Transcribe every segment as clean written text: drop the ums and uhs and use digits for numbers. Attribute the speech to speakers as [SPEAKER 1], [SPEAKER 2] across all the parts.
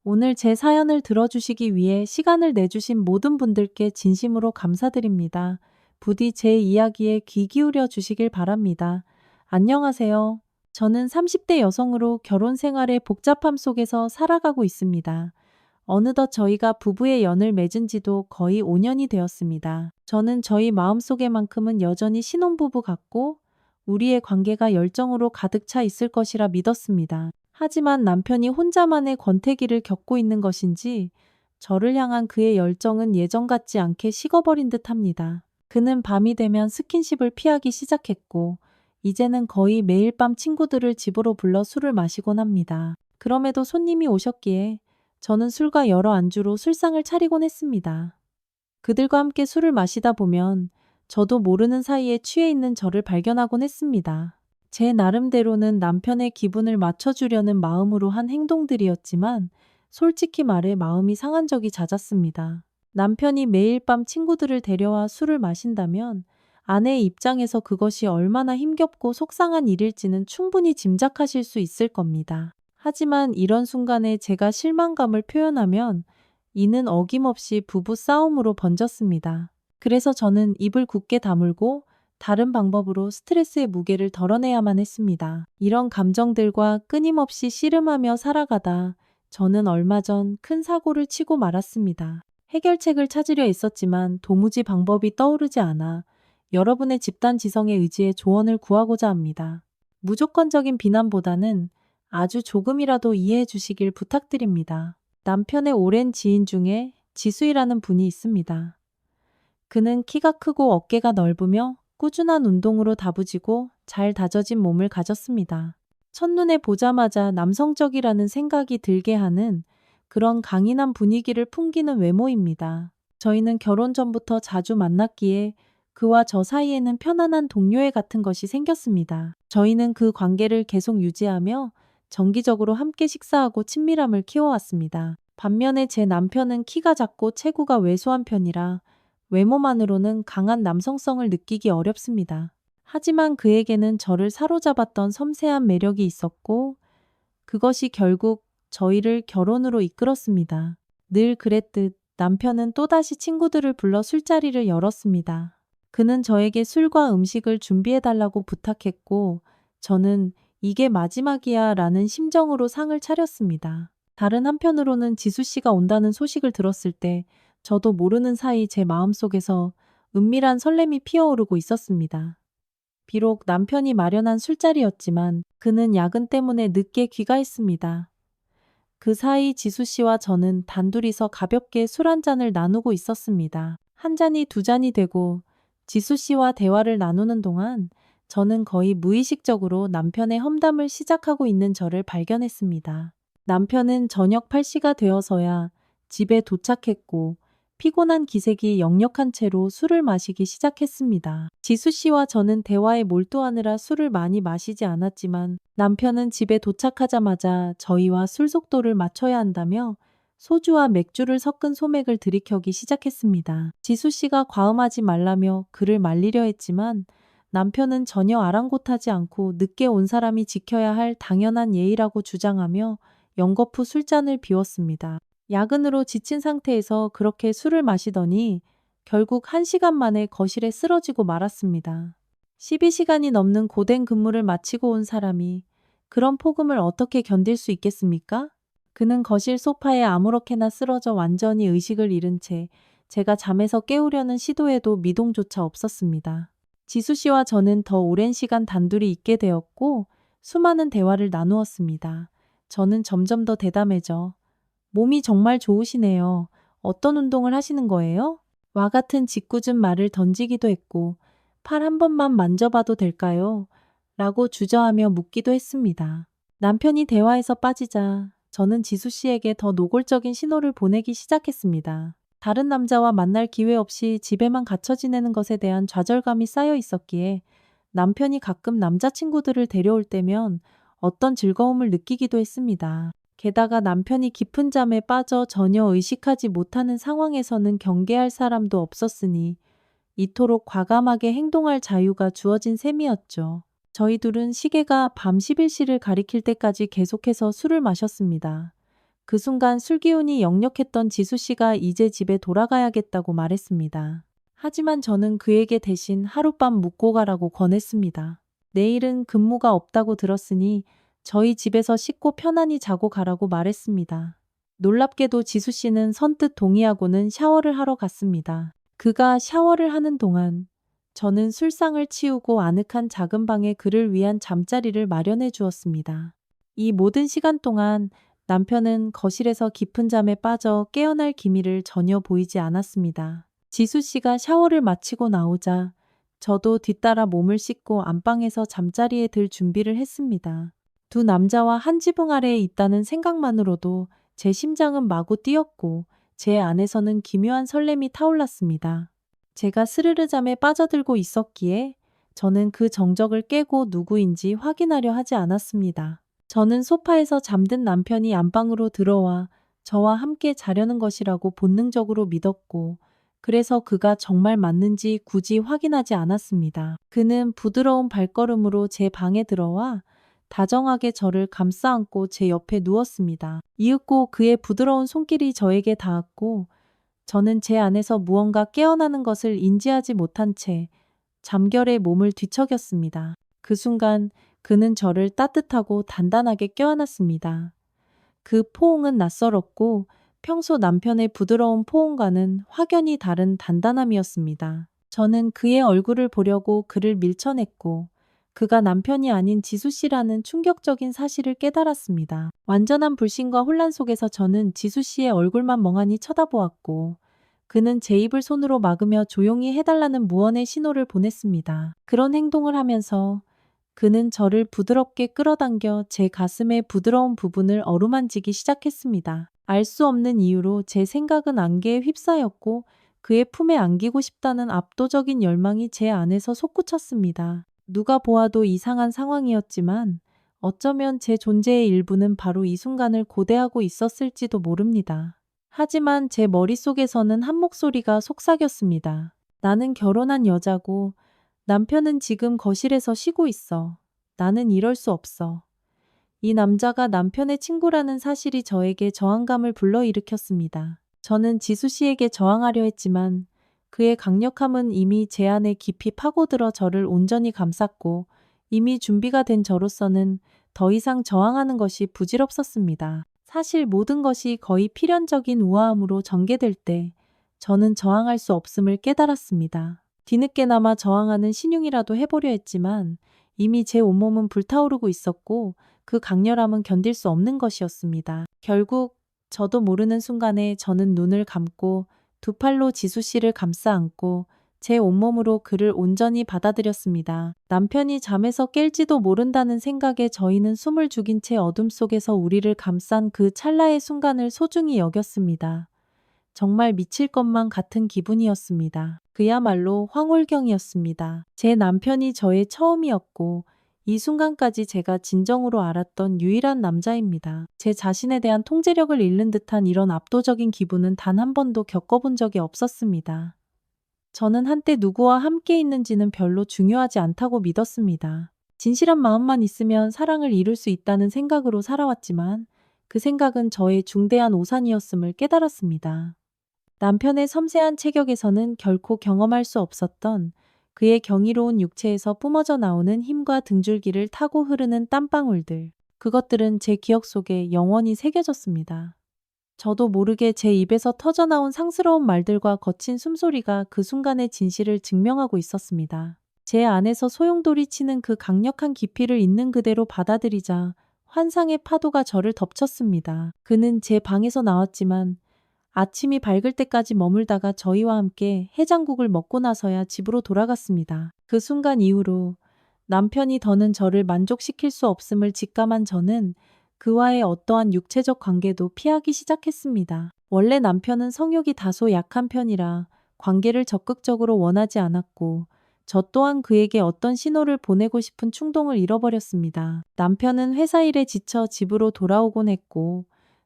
[SPEAKER 1] 오늘 제 사연을 들어주시기 위해 시간을 내주신 모든 분들께 진심으로 감사드립니다. 부디 제 이야기에 귀 기울여 주시길 바랍니다. 안녕하세요. 저는 30대 여성으로 결혼 생활의 복잡함 속에서 살아가고 있습니다. 어느덧 저희가 부부의 연을 맺은 지도 거의 5년이 되었습니다. 저는 저희 마음속에만큼은 여전히 신혼부부 같고 우리의 관계가 열정으로 가득 차 있을 것이라 믿었습니다. 하지만 남편이 혼자만의 권태기를 겪고 있는 것인지 저를 향한 그의 열정은 예전 같지 않게 식어버린 듯 합니다. 그는 밤이 되면 스킨십을 피하기 시작했고 이제는 거의 매일 밤 친구들을 집으로 불러 술을 마시곤 합니다. 그럼에도 손님이 오셨기에 저는 술과 여러 안주로 술상을 차리곤 했습니다. 그들과 함께 술을 마시다 보면 저도 모르는 사이에 취해 있는 저를 발견하곤 했습니다. 제 나름대로는 남편의 기분을 맞춰주려는 마음으로 한 행동들이었지만 솔직히 말해 마음이 상한 적이 잦았습니다. 남편이 매일 밤 친구들을 데려와 술을 마신다면 아내의 입장에서 그것이 얼마나 힘겹고 속상한 일일지는 충분히 짐작하실 수 있을 겁니다. 하지만 이런 순간에 제가 실망감을 표현하면 이는 어김없이 부부 싸움으로 번졌습니다. 그래서 저는 입을 굳게 다물고 다른 방법으로 스트레스의 무게를 덜어내야만 했습니다. 이런 감정들과 끊임없이 씨름하며 살아가다 저는 얼마 전 큰 사고를 치고 말았습니다. 해결책을 찾으려 했었지만 도무지 방법이 떠오르지 않아 여러분의 집단 지성의 의지에 조언을 구하고자 합니다. 무조건적인 비난보다는 아주 조금이라도 이해해 주시길 부탁드립니다. 남편의 오랜 지인 중에 지수이라는 분이 있습니다. 그는 키가 크고 어깨가 넓으며 꾸준한 운동으로 다부지고 잘 다져진 몸을 가졌습니다. 첫눈에 보자마자 남성적이라는 생각이 들게 하는 그런 강인한 분위기를 풍기는 외모입니다. 저희는 결혼 전부터 자주 만났기에 그와 저 사이에는 편안한 동료애 같은 것이 생겼습니다. 저희는 그 관계를 계속 유지하며 정기적으로 함께 식사하고 친밀함을 키워왔습니다. 반면에 제 남편은 키가 작고 체구가 왜소한 편이라 외모만으로는 강한 남성성을 느끼기 어렵습니다. 하지만 그에게는 저를 사로잡았던 섬세한 매력이 있었고 그것이 결국 저희를 결혼으로 이끌었습니다. 늘 그랬듯 남편은 또다시 친구들을 불러 술자리를 열었습니다. 그는 저에게 술과 음식을 준비해달라고 부탁했고 저는 이게 마지막이야 라는 심정으로 상을 차렸습니다. 다른 한편으로는 지수 씨가 온다는 소식을 들었을 때 저도 모르는 사이 제 마음속에서 은밀한 설렘이 피어오르고 있었습니다. 비록 남편이 마련한 술자리였지만 그는 야근 때문에 늦게 귀가했습니다. 그 사이 지수 씨와 저는 단둘이서 가볍게 술 한 잔을 나누고 있었습니다. 한 잔이 두 잔이 되고 지수 씨와 대화를 나누는 동안 저는 거의 무의식적으로 남편의 험담을 시작하고 있는 저를 발견했습니다. 남편은 저녁 8시가 되어서야 집에 도착했고 피곤한 기색이 역력한 채로 술을 마시기 시작했습니다. 지수 씨와 저는 대화에 몰두하느라 술을 많이 마시지 않았지만 남편은 집에 도착하자마자 저희와 술 속도를 맞춰야 한다며 소주와 맥주를 섞은 소맥을 들이켜기 시작했습니다. 지수 씨가 과음하지 말라며 그를 말리려 했지만 남편은 전혀 아랑곳하지 않고 늦게 온 사람이 지켜야 할 당연한 예의라고 주장하며 연거푸 술잔을 비웠습니다. 야근으로 지친 상태에서 그렇게 술을 마시더니 결국 1시간 만에 거실에 쓰러지고 말았습니다. 12시간이 넘는 고된 근무를 마치고 온 사람이 그런 폭음을 어떻게 견딜 수 있겠습니까? 그는 거실 소파에 아무렇게나 쓰러져 완전히 의식을 잃은 채 제가 잠에서 깨우려는 시도에도 미동조차 없었습니다. 지수 씨와 저는 더 오랜 시간 단둘이 있게 되었고 수많은 대화를 나누었습니다. 저는 점점 더 대담해져 몸이 정말 좋으시네요. 어떤 운동을 하시는 거예요? 와 같은 짓궂은 말을 던지기도 했고 팔 한 번만 만져봐도 될까요? 라고 주저하며 묻기도 했습니다. 남편이 대화에서 빠지자 저는 지수 씨에게 더 노골적인 신호를 보내기 시작했습니다. 다른 남자와 만날 기회 없이 집에만 갇혀 지내는 것에 대한 좌절감이 쌓여 있었기에 남편이 가끔 남자친구들을 데려올 때면 어떤 즐거움을 느끼기도 했습니다. 게다가 남편이 깊은 잠에 빠져 전혀 의식하지 못하는 상황에서는 경계할 사람도 없었으니 이토록 과감하게 행동할 자유가 주어진 셈이었죠. 저희 둘은 시계가 밤 11시를 가리킬 때까지 계속해서 술을 마셨습니다. 그 순간 술기운이 역력했던 지수 씨가 이제 집에 돌아가야겠다고 말했습니다. 하지만 저는 그에게 대신 하룻밤 묵고 가라고 권했습니다. 내일은 근무가 없다고 들었으니 저희 집에서 씻고 편안히 자고 가라고 말했습니다. 놀랍게도 지수 씨는 선뜻 동의하고는 샤워를 하러 갔습니다. 그가 샤워를 하는 동안 저는 술상을 치우고 아늑한 작은 방에 그를 위한 잠자리를 마련해 주었습니다. 이 모든 시간 동안 남편은 거실에서 깊은 잠에 빠져 깨어날 기미를 전혀 보이지 않았습니다. 지수 씨가 샤워를 마치고 나오자 저도 뒤따라 몸을 씻고 안방에서 잠자리에 들 준비를 했습니다. 두 남자와 한 지붕 아래에 있다는 생각만으로도 제 심장은 마구 뛰었고 제 안에서는 기묘한 설렘이 타올랐습니다. 제가 스르르 잠에 빠져들고 있었기에 저는 그 정적을 깨고 누구인지 확인하려 하지 않았습니다. 저는 소파에서 잠든 남편이 안방으로 들어와 저와 함께 자려는 것이라고 본능적으로 믿었고, 그래서 그가 정말 맞는지 굳이 확인하지 않았습니다. 그는 부드러운 발걸음으로 제 방에 들어와 다정하게 저를 감싸 안고 제 옆에 누웠습니다. 이윽고 그의 부드러운 손길이 저에게 닿았고, 저는 제 안에서 무언가 깨어나는 것을 인지하지 못한 채 잠결에 몸을 뒤척였습니다. 그 순간 그는 저를 따뜻하고 단단하게 껴안았습니다. 그 포옹은 낯설었고 평소 남편의 부드러운 포옹과는 확연히 다른 단단함이었습니다. 저는 그의 얼굴을 보려고 그를 밀쳐냈고 그가 남편이 아닌 지수 씨라는 충격적인 사실을 깨달았습니다. 완전한 불신과 혼란 속에서 저는 지수 씨의 얼굴만 멍하니 쳐다보았고 그는 제 입을 손으로 막으며 조용히 해달라는 무언의 신호를 보냈습니다. 그런 행동을 하면서 그는 저를 부드럽게 끌어당겨 제 가슴의 부드러운 부분을 어루만지기 시작했습니다. 알 수 없는 이유로 제 생각은 안개에 휩싸였고 그의 품에 안기고 싶다는 압도적인 열망이 제 안에서 솟구쳤습니다. 누가 보아도 이상한 상황이었지만 어쩌면 제 존재의 일부는 바로 이 순간을 고대하고 있었을지도 모릅니다. 하지만 제 머릿속에서는 한 목소리가 속삭였습니다. 나는 결혼한 여자고 남편은 지금 거실에서 쉬고 있어. 나는 이럴 수 없어. 이 남자가 남편의 친구라는 사실이 저에게 저항감을 불러일으켰습니다. 저는 지수 씨에게 저항하려 했지만 그의 강력함은 이미 제 안에 깊이 파고들어 저를 온전히 감쌌고 이미 준비가 된 저로서는 더 이상 저항하는 것이 부질없었습니다. 사실 모든 것이 거의 필연적인 우아함으로 전개될 때 저는 저항할 수 없음을 깨달았습니다. 뒤늦게나마 저항하는 신용이라도 해보려 했지만 이미 제 온몸은 불타오르고 있었고 그 강렬함은 견딜 수 없는 것이었습니다. 결국 저도 모르는 순간에 저는 눈을 감고 두 팔로 지수 씨를 감싸 안고 제 온몸으로 그를 온전히 받아들였습니다. 남편이 잠에서 깰지도 모른다는 생각에 저희는 숨을 죽인 채 어둠 속에서 우리를 감싼 그 찰나의 순간을 소중히 여겼습니다. 정말 미칠 것만 같은 기분이었습니다. 그야말로 황홀경이었습니다. 제 남편이 저의 처음이었고 이 순간까지 제가 진정으로 알았던 유일한 남자입니다. 제 자신에 대한 통제력을 잃는 듯한 이런 압도적인 기분은 단 한 번도 겪어본 적이 없었습니다. 저는 한때 누구와 함께 있는지는 별로 중요하지 않다고 믿었습니다. 진실한 마음만 있으면 사랑을 이룰 수 있다는 생각으로 살아왔지만 그 생각은 저의 중대한 오산이었음을 깨달았습니다. 남편의 섬세한 체격에서는 결코 경험할 수 없었던 그의 경이로운 육체에서 뿜어져 나오는 힘과 등줄기를 타고 흐르는 땀방울들. 그것들은 제 기억 속에 영원히 새겨졌습니다. 저도 모르게 제 입에서 터져나온 상스러운 말들과 거친 숨소리가 그 순간의 진실을 증명하고 있었습니다. 제 안에서 소용돌이 치는 그 강력한 깊이를 있는 그대로 받아들이자 환상의 파도가 저를 덮쳤습니다. 그는 제 방에서 나왔지만 아침이 밝을 때까지 머물다가 저희와 함께 해장국을 먹고 나서야 집으로 돌아갔습니다. 그 순간 이후로 남편이 더는 저를 만족시킬 수 없음을 직감한 저는 그와의 어떠한 육체적 관계도 피하기 시작했습니다. 원래 남편은 성욕이 다소 약한 편이라 관계를 적극적으로 원하지 않았고 저 또한 그에게 어떤 신호를 보내고 싶은 충동을 잃어버렸습니다. 남편은 회사 일에 지쳐 집으로 돌아오곤 했고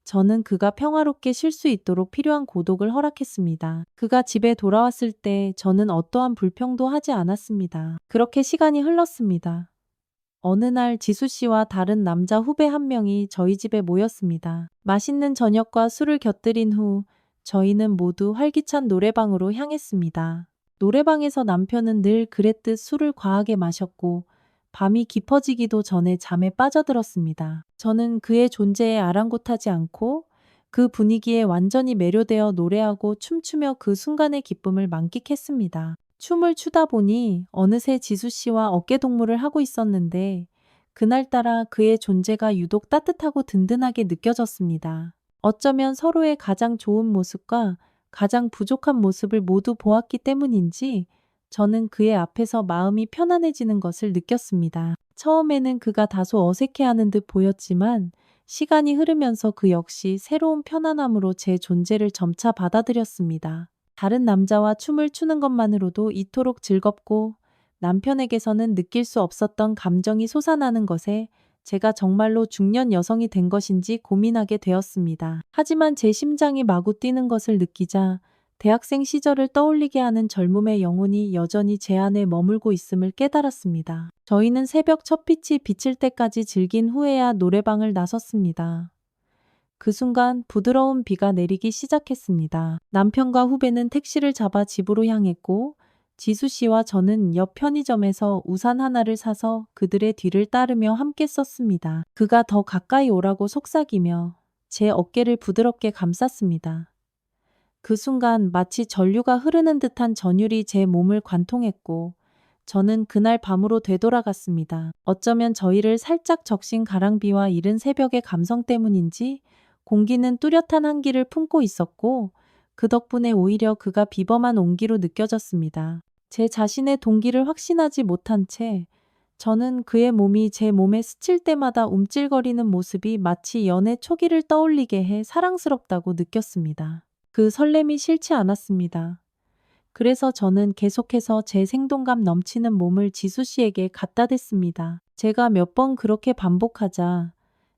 [SPEAKER 1] 저는 그가 평화롭게 쉴 수 있도록 필요한 고독을 허락했습니다. 그가 집에 돌아왔을 때 저는 어떠한 불평도 하지 않았습니다. 그렇게 시간이 흘렀습니다. 어느 날 지수 씨와 다른 남자 후배 한 명이 저희 집에 모였습니다. 맛있는 저녁과 술을 곁들인 후 저희는 모두 활기찬 노래방으로 향했습니다. 노래방에서 남편은 늘 그랬듯 술을 과하게 마셨고 밤이 깊어지기도 전에 잠에 빠져들었습니다. 저는 그의 존재에 아랑곳하지 않고 그 분위기에 완전히 매료되어 노래하고 춤추며 그 순간의 기쁨을 만끽했습니다. 춤을 추다 보니 어느새 지수 씨와 어깨동무를 하고 있었는데 그날따라 그의 존재가 유독 따뜻하고 든든하게 느껴졌습니다. 어쩌면 서로의 가장 좋은 모습과 가장 부족한 모습을 모두 보았기 때문인지 저는 그의 앞에서 마음이 편안해지는 것을 느꼈습니다. 처음에는 그가 다소 어색해하는 듯 보였지만 시간이 흐르면서 그 역시 새로운 편안함으로 제 존재를 점차 받아들였습니다. 다른 남자와 춤을 추는 것만으로도 이토록 즐겁고 남편에게서는 느낄 수 없었던 감정이 솟아나는 것에 제가 정말로 중년 여성이 된 것인지 고민하게 되었습니다. 하지만 제 심장이 마구 뛰는 것을 느끼자 대학생 시절을 떠올리게 하는 젊음의 영혼이 여전히 제 안에 머물고 있음을 깨달았습니다. 저희는 새벽 첫빛이 비칠 때까지 즐긴 후에야 노래방을 나섰습니다. 그 순간 부드러운 비가 내리기 시작했습니다. 남편과 후배는 택시를 잡아 집으로 향했고 지수 씨와 저는 옆 편의점에서 우산 하나를 사서 그들의 뒤를 따르며 함께 썼습니다. 그가 더 가까이 오라고 속삭이며 제 어깨를 부드럽게 감쌌습니다. 그 순간 마치 전류가 흐르는 듯한 전율이 제 몸을 관통했고 저는 그날 밤으로 되돌아갔습니다. 어쩌면 저희를 살짝 적신 가랑비와 이른 새벽의 감성 때문인지 공기는 뚜렷한 한기를 품고 있었고 그 덕분에 오히려 그가 비범한 온기로 느껴졌습니다. 제 자신의 동기를 확신하지 못한 채 저는 그의 몸이 제 몸에 스칠 때마다 움찔거리는 모습이 마치 연애 초기를 떠올리게 해 사랑스럽다고 느꼈습니다. 그 설렘이 싫지 않았습니다. 그래서 저는 계속해서 제 생동감 넘치는 몸을 지수 씨에게 갖다 댔습니다. 제가 몇 번 그렇게 반복하자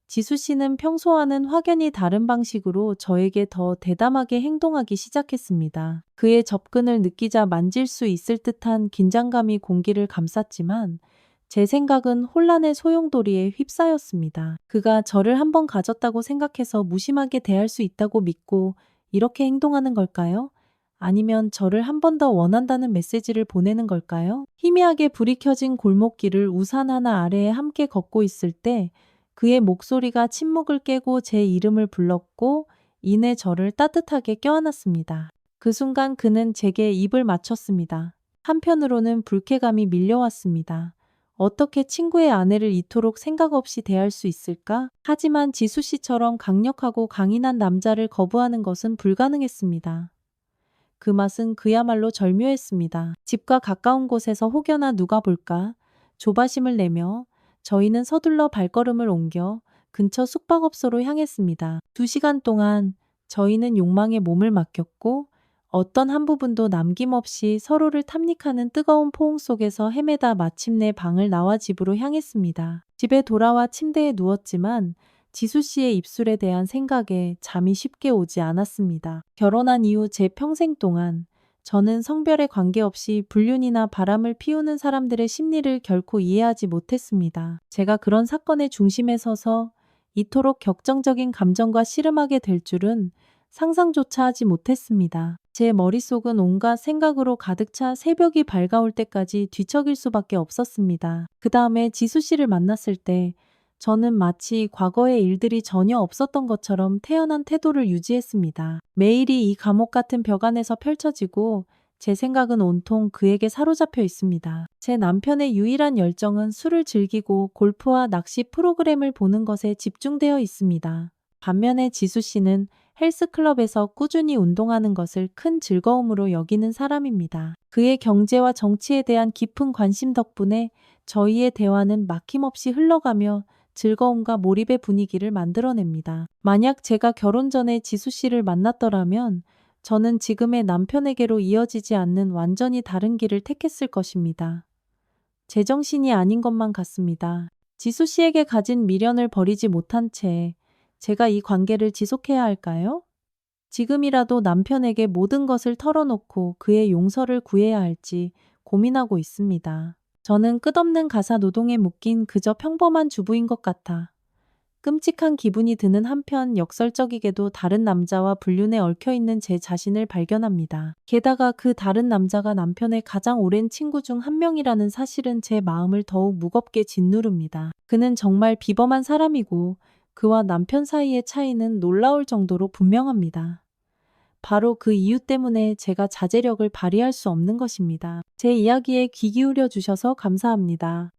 [SPEAKER 1] 지수 씨는 평소와는 확연히 다른 방식으로 저에게 더 대담하게 행동하기 시작했습니다. 그의 접근을 느끼자 만질 수 있을 듯한 긴장감이 공기를 감쌌지만 제 생각은 혼란의 소용돌이에 휩싸였습니다. 그가 저를 한번 가졌다고 생각해서 무심하게 대할 수 있다고 믿고 이렇게 행동하는 걸까요? 아니면 저를 한 번 더 원한다는 메시지를 보내는 걸까요? 희미하게 불이 켜진 골목길을 우산 하나 아래에 함께 걷고 있을 때 그의 목소리가 침묵을 깨고 제 이름을 불렀고 이내 저를 따뜻하게 껴안았습니다. 그 순간 그는 제게 입을 맞췄습니다. 한편으로는 불쾌감이 밀려왔습니다. 어떻게 친구의 아내를 이토록 생각 없이 대할 수 있을까? 하지만 지수 씨처럼 강력하고 강인한 남자를 거부하는 것은 불가능했습니다. 그 맛은 그야말로 절묘했습니다. 집과 가까운 곳에서 혹여나 누가 볼까 조바심을 내며 저희는 서둘러 발걸음을 옮겨 근처 숙박업소로 향했습니다. 2시간 동안 저희는 욕망에 몸을 맡겼고 어떤 한 부분도 남김없이 서로를 탐닉하는 뜨거운 포옹 속에서 헤매다 마침내 방을 나와 집으로 향했습니다. 집에 돌아와 침대에 누웠지만 지수 씨의 입술에 대한 생각에 잠이 쉽게 오지 않았습니다. 결혼한 이후 제 평생 동안 저는 성별에 관계없이 불륜이나 바람을 피우는 사람들의 심리를 결코 이해하지 못했습니다. 제가 그런 사건의 중심에 서서 이토록 격정적인 감정과 씨름하게 될 줄은 상상조차 하지 못했습니다. 제 머릿속은 온갖 생각으로 가득 차 새벽이 밝아올 때까지 뒤척일 수밖에 없었습니다. 그 다음에 지수 씨를 만났을 때 저는 마치 과거의 일들이 전혀 없었던 것처럼 태연한 태도를 유지했습니다. 매일이 이 감옥 같은 벽 안에서 펼쳐지고 제 생각은 온통 그에게 사로잡혀 있습니다. 제 남편의 유일한 열정은 술을 즐기고 골프와 낚시 프로그램을 보는 것에 집중되어 있습니다. 반면에 지수 씨는 헬스클럽에서 꾸준히 운동하는 것을 큰 즐거움으로 여기는 사람입니다. 그의 경제와 정치에 대한 깊은 관심 덕분에 저희의 대화는 막힘없이 흘러가며 즐거움과 몰입의 분위기를 만들어냅니다. 만약 제가 결혼 전에 지수 씨를 만났더라면 저는 지금의 남편에게로 이어지지 않는 완전히 다른 길을 택했을 것입니다. 제정신이 아닌 것만 같습니다. 지수 씨에게 가진 미련을 버리지 못한 채 제가 이 관계를 지속해야 할까요? 지금이라도 남편에게 모든 것을 털어놓고 그의 용서를 구해야 할지 고민하고 있습니다. 저는 끝없는 가사 노동에 묶인 그저 평범한 주부인 것 같아 끔찍한 기분이 드는 한편 역설적이게도 다른 남자와 불륜에 얽혀 있는 제 자신을 발견합니다. 게다가 그 다른 남자가 남편의 가장 오랜 친구 중 한 명이라는 사실은 제 마음을 더욱 무겁게 짓누릅니다. 그는 정말 비범한 사람이고 그와 남편 사이의 차이는 놀라울 정도로 분명합니다. 바로 그 이유 때문에 제가 자제력을 발휘할 수 없는 것입니다. 제 이야기에 귀 기울여 주셔서 감사합니다.